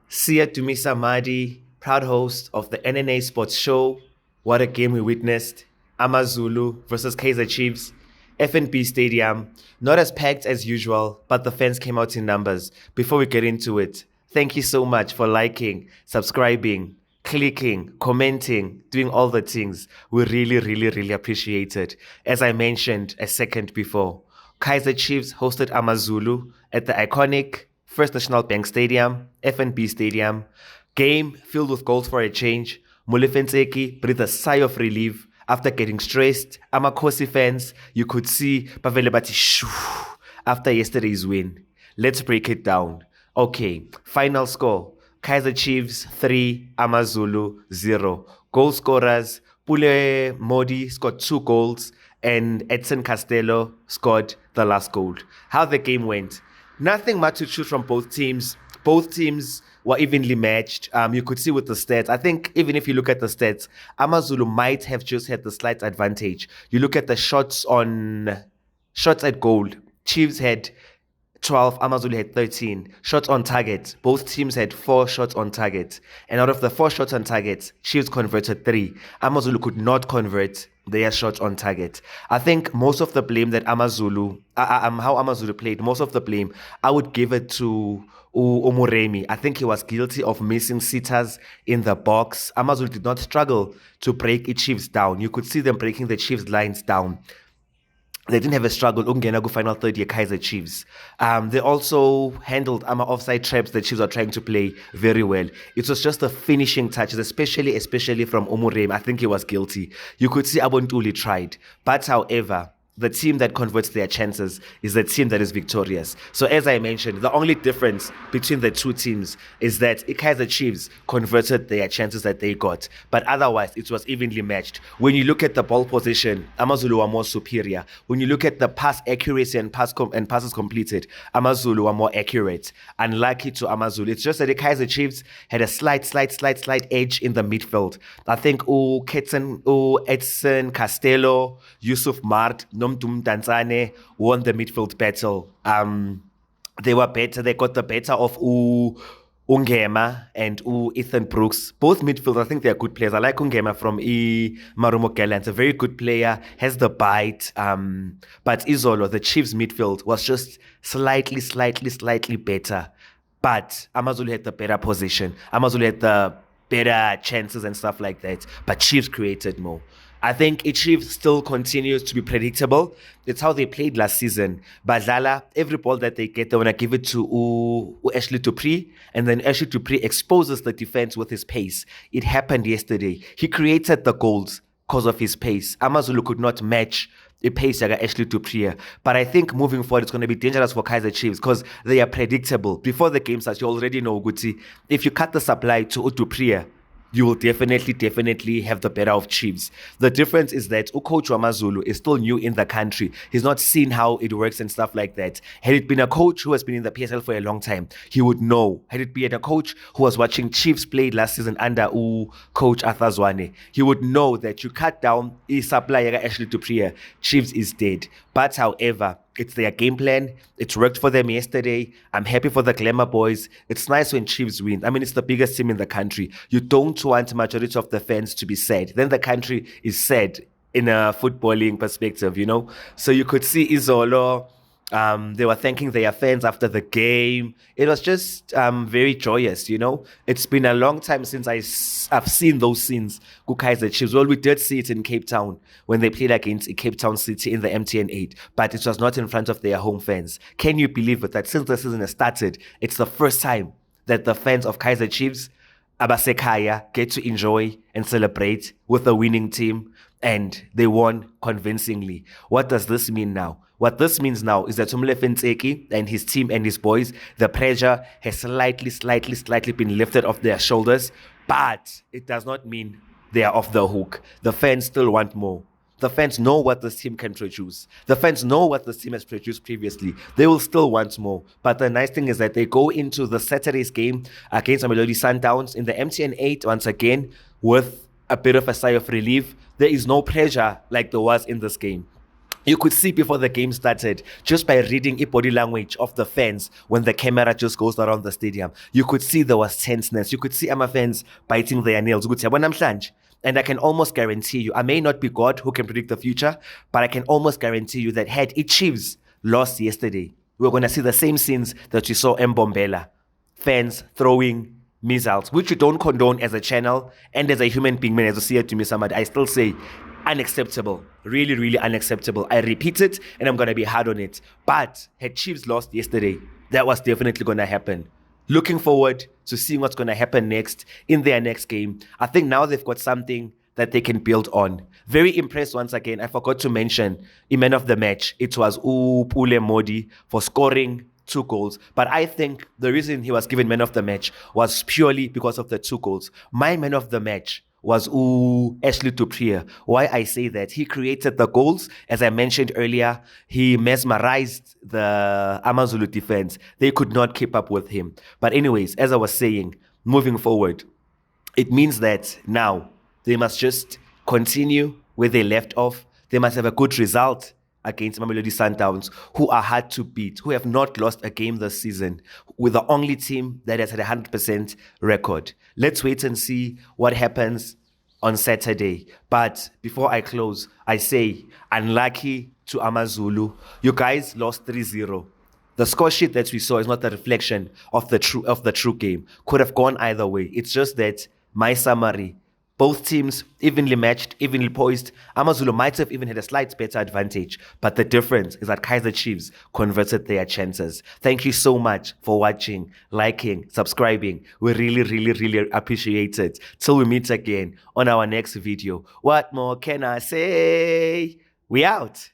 Sia Dumisa Madi, proud host of the NNA Sports Show. What a game we witnessed. AmaZulu versus Kaizer Chiefs. FNB Stadium. Not as packed as usual, but the fans came out in numbers. Before we get into it, thank you so much for liking, subscribing, clicking, commenting, doing all the things. We really appreciate it. As I mentioned a second before, Kaizer Chiefs hosted AmaZulu at the iconic First National Bank Stadium, FNB Stadium. Game filled with goals for a change. Mulefenseki breathed a sigh of relief after getting stressed. Amakosi fans, you could see Pavele Bati shoo after yesterday's win. Let's break it down. Okay, final score. Kaizer Chiefs 3, AmaZulu 0. Goal scorers, Pule Modi scored 2 goals and Edson Castello scored the last goal. How the game went. Nothing much to choose from both teams. Both teams were evenly matched. You could see with the stats. I think even if you look at the stats, AmaZulu might have just had the slight advantage. You look at the shots at goal. Chiefs had 12, AmaZulu had 13. Shots on target. Both teams had 4 shots on target. And out of the 4 shots on target, Chiefs converted 3. AmaZulu could not convert their shots on target. I think most of the blame that AmaZulu, how AmaZulu played, most of the blame, I would give it to Omuremi. I think he was guilty of missing sitters in the box. AmaZulu did not struggle to break the Chiefs down. You could see them breaking the Chiefs' lines down. They didn't have a struggle. Ungena final third year Kaizer Chiefs. They also handled offside traps that Chiefs are trying to play very well. It was just the finishing touches, especially from Omurem. I think he was guilty. You could see Abontuli tried, but however, the team that converts their chances is the team that is victorious. So as I mentioned, the only difference between the two teams is that Kaizer Chiefs converted their chances that they got. But otherwise, it was evenly matched. When you look at the ball position, AmaZulu were more superior. When you look at the pass accuracy and passes completed, AmaZulu were more accurate. Unlucky to AmaZulu. It's just that the Kaizer Chiefs had a slight edge in the midfield. I think Edson Castello, Yusuf Mart, Nomdum Danzane won the midfield battle. They were better. They got the better of Ungema and Ethan Brooks. Both midfielders, I think they're good players. I like Ungema from Marumo Gallants, a very good player, has the bite. But Izolo, the Chiefs midfield, was just slightly better. But AmaZulu had the better position. AmaZulu had the better chances and stuff like that. But Chiefs created more. I think Chiefs still continues to be predictable. It's how they played last season. Badlala, every ball that they get, they want to give it to Ashley Dupree, and then Ashley Dupree exposes the defense with his pace. It happened yesterday. He created the goals because of his pace. AmaZulu could not match the pace like Ashley Dupree. But I think moving forward, it's going to be dangerous for Kaizer Chiefs because they are predictable. Before the game starts, you already know, Guti, if you cut the supply to Dupree, you will definitely have the better of Chiefs. The difference is that Coach AmaZulu is still new in the country. He's not seen how it works and stuff like that. Had it been a coach who has been in the PSL for a long time, he would know. Had it been a coach who was watching Chiefs play last season under Coach Arthur Zwane, he would know that you cut down supply Ashley Dupree, Chiefs is dead. But however, it's their game plan. It worked for them yesterday. I'm happy for the Glamour boys. It's nice when Chiefs win. I mean, it's the biggest team in the country. You don't want majority of the fans to be sad. Then the country is sad in a footballing perspective, you know? So you could see Izolo. They were thanking their fans after the game. It was just very joyous, you know. It's been a long time since I've seen those scenes. Kaizer Chiefs. Well, we did see it in Cape Town when they played against Cape Town City in the MTN 8, but it was not in front of their home fans. Can you believe it? That since the season has started, it's the first time that the fans of Kaizer Chiefs, Abasekaya, get to enjoy and celebrate with a winning team, and they won convincingly. What does this mean now? What this means now is that Tumle Fenseki and his team and his boys, the pressure has slightly been lifted off their shoulders, but it does not mean they are off the hook. The fans still want more. The fans know what this team can produce. The fans know what this team has produced previously. They will still want more. But the nice thing is that they go into the Saturday's game against Mamelodi Sundowns in the MTN 8 once again with a bit of a sigh of relief. There is no pressure like there was in this game. You could see before the game started, just by reading the body language of the fans when the camera just goes around the stadium. You could see there was tenseness. You could see Ama fans biting their nails. You could say, and I can almost guarantee you, I may not be God who can predict the future, but I can almost guarantee you that had it Chiefs lost yesterday, we're going to see the same scenes that you saw in Bombela. Fans throwing missiles, which you don't condone as a channel and as a human being, man, as a see it to me, somebody, I still say unacceptable. Really, really unacceptable. I repeat it and I'm going to be hard on it. But had Chiefs lost yesterday, that was definitely going to happen. Looking forward to seeing what's going to happen next in their next game. I think now they've got something that they can build on. Very impressed once again. I forgot to mention the man of the match. It was Pule Modi for scoring 2 goals. But I think the reason he was given man of the match was purely because of the 2 goals. My man of the match was Ashley Duprier. Why I say that? He created the goals. As I mentioned earlier, he mesmerized the AmaZulu defense. They could not keep up with him. But anyways, as I was saying, moving forward, it means that now they must just continue where they left off. They must have a good result against Mamelodi Sundowns, who are hard to beat, who have not lost a game this season, with the only team that has had a 100% record. Let's wait and see what happens on Saturday. But before I close, I say, unlucky to AmaZulu. You guys lost 3-0. The score sheet that we saw is not a reflection of the true game. Could have gone either way. It's just that my summary, both teams evenly matched, evenly poised. AmaZulu might have even had a slight better advantage, but the difference is that Kaizer Chiefs converted their chances. Thank you so much for watching, liking, subscribing. We really, really, really appreciate it. Till we meet again on our next video. What more can I say? We out.